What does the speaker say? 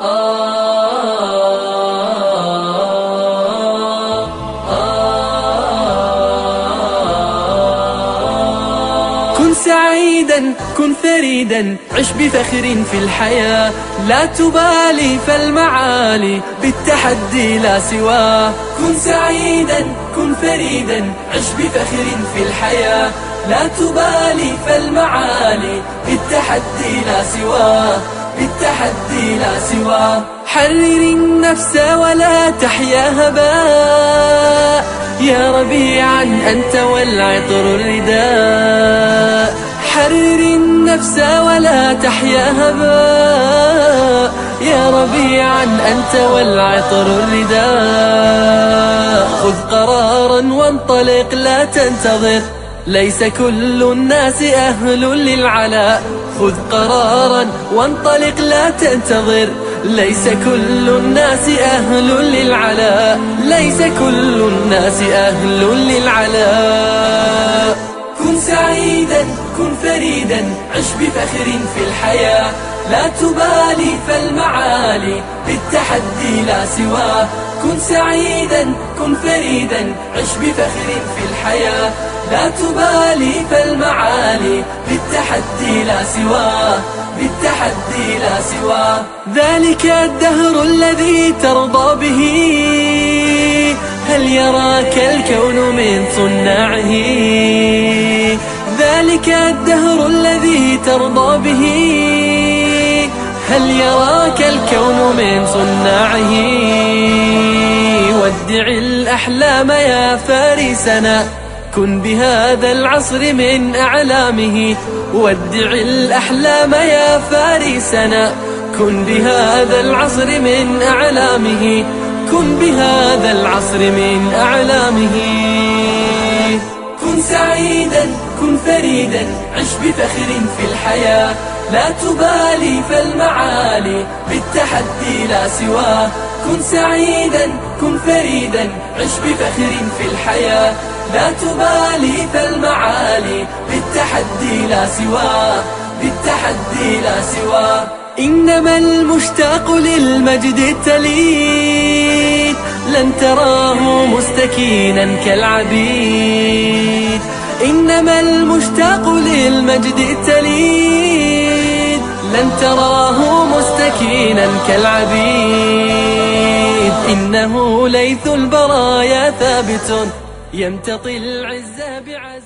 كن سعيدا كن فريدا عش بفخر في الحياة، لا تبالي فالمعالي بالتحدي لا سواه. كن سعيدا كن فريدا عش بفخر في الحياة، لا تبالي فالمعالي بالتحدي لا سواه، بالتحدي لا سواه. حرر النفس ولا تحيا هباء، يا ربيعا أنت والعطر الرداء. حرر النفس ولا تحيا هباء، يا ربيعا أنت والعطر الرداء. خذ قرارا وانطلق لا تنتظر، ليس كل الناس أهل للعلاء. خذ قرارا وانطلق لا تنتظر، ليس كل الناس أهل للعلاء، ليس كل الناس أهل للعلاء. كن سعيدا كن فريدا عش بفخر في الحياة، لا تبالي فالمعالي بالتحدي لا سواه. كن سعيدا كن فريدا عش بفخر في الحياة، لا تبالي فالمعالي بالتحدي لا سواه، بالتحدي لا سواه. ذلك الدهر الذي ترضى به، هل يراك الكون من صناعه؟ ذلك الدهر الذي ترضى به، هل يراك الكون من صناعه؟ ودع الأحلام يا فارسنا، كن بهذا العصر من أعلامه. ودع الأحلام يا فارسنا، كن بهذا العصر من أعلامه، كن بهذا العصر من أعلامه. كن سعيدا كن فريدا عش بفخر في الحياة، لا تبالي فالمعالي بالتحدي لا سواه. كن سعيدا كن فريدا عش بفخر في الحياة، لا تبالي فالمعالي بالتحدي لا سواه، بالتحدي لا سواه. إنما المشتاق للمجد التليد، لن تراه مستكينا كالعبيد. إنما المشتاق للمجد التليد، لن تراه مستكينا كالعبيد. إنه ليث البرايا ثابت، يمتطي العز بعز.